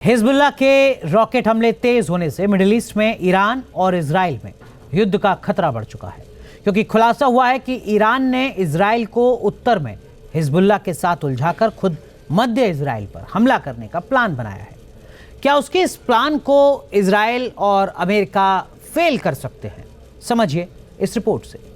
Hezbollah के rocket हमले तेज होने से मिडिल ईस्ट में ईरान और इजराइल में युद्ध का खतरा बढ़ चुका है, क्योंकि खुलासा हुआ है कि ईरान ने इजराइल को उत्तर में हिजबुल्लाह के साथ उलझाकर खुद मध्य इजराइल पर हमला करने का प्लान बनाया है। क्या उसके इस प्लान को इजराइल और अमेरिका फेल कर सकते हैं? समझिए इस रिपोर्ट से।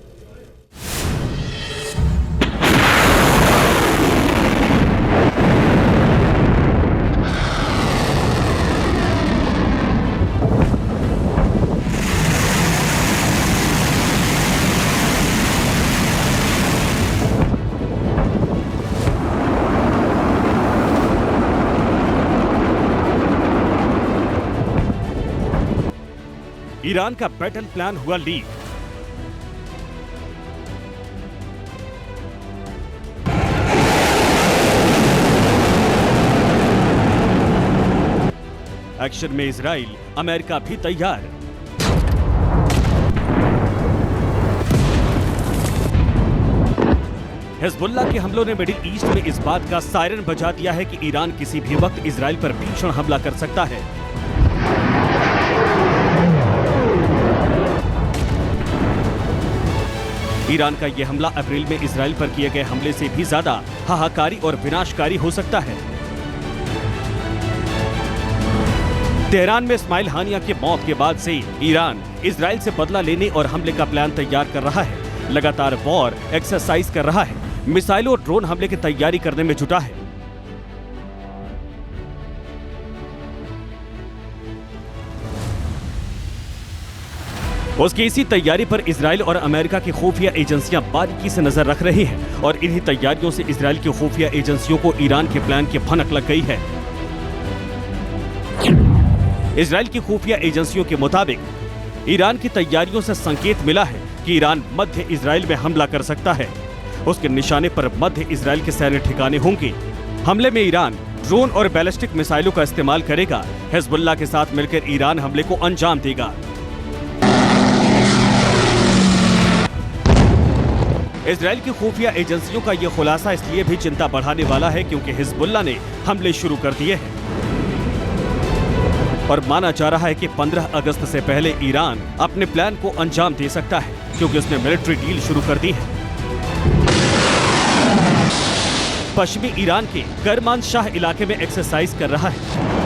ईरान का बैटल प्लान हुआ लीक। एक्शन में इजराइल, अमेरिका भी तैयार। हिजबुल्लाह के हमलों ने मिडिल ईस्ट में इस बात का सायरन बजा दिया है कि ईरान किसी भी वक्त इजराइल पर भीषण हमला कर सकता है। ईरान का यह हमला अप्रैल में इजराइल पर किए गए हमले से भी ज्यादा हाहाकारी और विनाशकारी हो सकता है। तेहरान में इस्माइल हानिया की मौत के बाद से ईरान इजराइल से बदला लेने और हमले का प्लान तैयार कर रहा है। लगातार वॉर एक्सरसाइज कर रहा है, मिसाइलों और ड्रोन हमले की तैयारी करने में जुटा है। उसकी इसी तैयारी पर इजराइल और अमेरिका की खुफिया एजेंसियां बारीकी से नजर रख रही हैं और इन्हीं तैयारियों से इजराइल की खुफिया एजेंसियों को ईरान के प्लान की भनक लग गई है। इजराइल की खुफिया एजेंसियों के मुताबिक ईरान की तैयारियों से संकेत मिला है कि ईरान मध्य इजराइल में हमला कर सकता है। उसके निशाने पर मध्य इजराइल के सैन्य ठिकाने होंगे। हमले में ईरान ड्रोन और बैलिस्टिक मिसाइलों का इस्तेमाल करेगा। हिजबुल्लाह के साथ मिलकर ईरान हमले को अंजाम देगा। इजराइल की खुफिया एजेंसियों का यह खुलासा इसलिए भी चिंता बढ़ाने वाला है क्योंकि हिजबुल्लाह ने हमले शुरू कर दिए हैं और माना जा रहा है कि 15 अगस्त से पहले ईरान अपने प्लान को अंजाम दे सकता है, क्योंकि उसने मिलिट्री डील शुरू कर दी है। पश्चिमी ईरान के करमान शाह इलाके में एक्सरसाइज कर रहा है।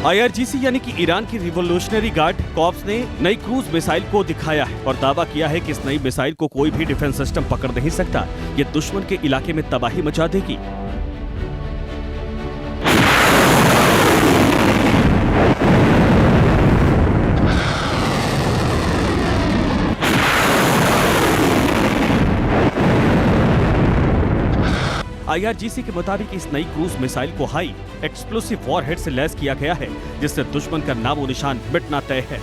IRGC यानी कि ईरान की रिवोल्यूशनरी गार्ड कॉर्प्स ने नई क्रूज मिसाइल को दिखाया है और दावा किया है कि इस नई मिसाइल को कोई भी डिफेंस सिस्टम पकड़ नहीं सकता। ये दुश्मन के इलाके में तबाही मचा देगी। IRGC के मुताबिक इस नई क्रूज मिसाइल को हाई एक्सप्लोसिव वॉरहेड से लैस किया गया है, जिससे दुश्मन का नामो निशान मिटना तय है।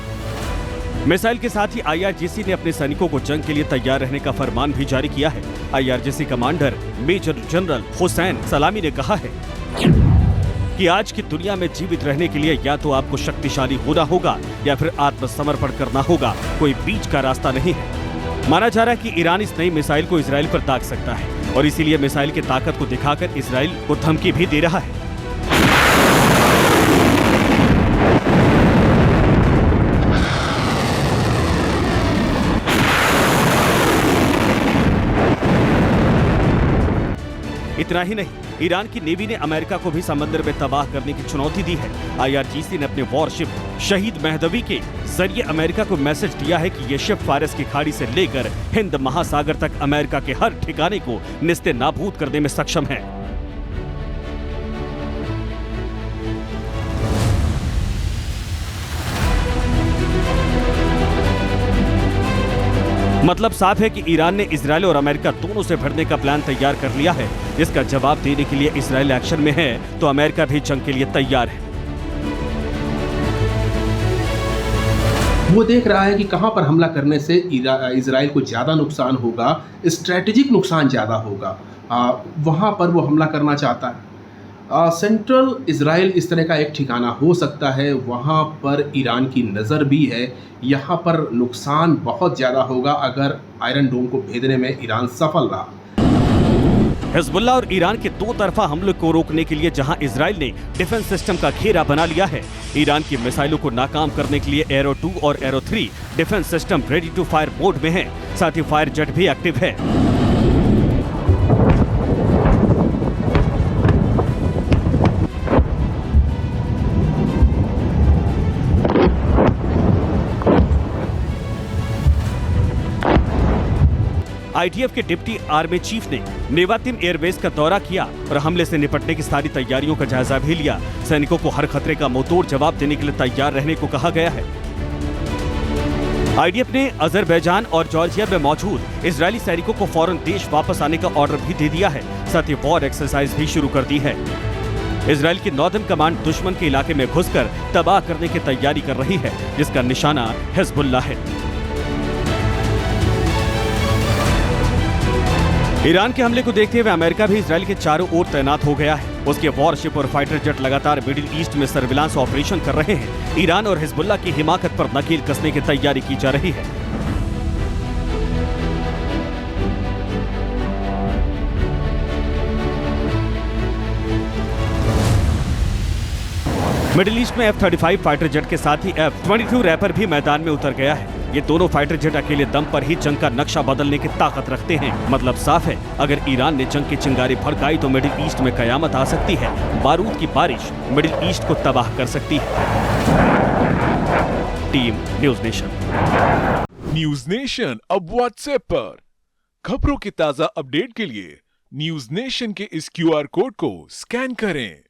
मिसाइल के साथ ही IRGC ने अपने सैनिकों को जंग के लिए तैयार रहने का फरमान भी जारी किया है। IRGC commander major general Hossein Salami ने कहा है कि आज की दुनिया में जीवित रहने के लिए या तो आपको शक्तिशाली होना होगा या फिर आत्मसमर्पण करना होगा। कोई बीच का रास्ता नहीं है। माना जा रहा है कि ईरान इस नई मिसाइल को इजराइल पर दाग सकता है और इसीलिए मिसाइल की ताकत को दिखाकर इजराइल को धमकी भी दे रहा है। इतना ही नहीं, ईरान की नेवी ने अमेरिका को भी समंदर में तबाह करने की चुनौती दी है। IRGC ने अपने वॉरशिप शहीद मेहदवी के जरिए अमेरिका को मैसेज दिया है कि ये शिप फारस की खाड़ी से लेकर हिंद महासागर तक अमेरिका के हर ठिकाने को निस्ते नाबूद करने में सक्षम है। मतलब साफ है कि ईरान ने इजराइल और अमेरिका दोनों से भिड़ने का प्लान तैयार कर लिया है। इसका जवाब देने के लिए इजराइल एक्शन में है तो अमेरिका भी जंग के लिए तैयार है। वो देख रहा है कि कहां पर हमला करने से इजराइल को ज़्यादा नुकसान होगा, स्ट्रेटेजिक नुकसान ज़्यादा होगा, वहां पर वो हमला करना चाहता है। सेंट्रल इजराइल इस तरह का एक ठिकाना हो सकता है, वहाँ पर ईरान की नज़र भी है। यहाँ पर नुकसान बहुत ज़्यादा होगा अगर आयरन डोम को भेदने में ईरान सफल रहा। हिजबुल्लाह और ईरान के दो तरफा हमले को रोकने के लिए जहां इजराइल ने डिफेंस सिस्टम का घेरा बना लिया है, ईरान की मिसाइलों को नाकाम करने के लिए एरो 2 और arrow 3 defence system ready to fire mode में है। साथ ही फायर जेट भी एक्टिव है। आईडीएफ के डिप्टी आर्मी चीफ ने नेवातिम एयरबेस का दौरा किया और हमले से निपटने की सारी तैयारियों का जायजा भी लिया। सैनिकों को हर खतरे का मुंहतोड़ जवाब देने के लिए तैयार रहने को कहा गया है। आईडीएफ ने अजरबैजान और जॉर्जिया में मौजूद इजरायली सैनिकों को फौरन देश वापस आने का ऑर्डर भी दे दिया है। साथ ही वॉर एक्सरसाइज भी शुरू कर दी है। इजरायल की नॉर्दर्न कमांड दुश्मन के इलाके में घुसकर तबाह करने की तैयारी कर रही है, जिसका निशाना हिजबुल्लाह है। ईरान के हमले को देखते हुए अमेरिका भी इजरायल के चारों ओर तैनात हो गया है। उसके वॉरशिप और फाइटर जेट लगातार मिडिल ईस्ट में सर्विलांस ऑपरेशन कर रहे हैं। ईरान और हिजबुल्लाह की हिमाकत पर नकेल कसने की तैयारी की जा रही है। मिडिल ईस्ट में F-35 फाइटर जेट के साथ ही F-22 रैपर भी मैदान में उतर गया है। ये दोनों फाइटर जेट अकेले दम पर ही जंग का नक्शा बदलने की ताकत रखते हैं। मतलब साफ है, अगर ईरान ने जंग की चिंगारी भड़काई तो मिडिल ईस्ट में कयामत आ सकती है। बारूद की बारिश मिडिल ईस्ट को तबाह कर सकती है। Team news nation. News nation अब व्हाट्सएप पर खबरों की ताजा अपडेट के लिए न्यूज नेशन के इस QR कोड को स्कैन करें।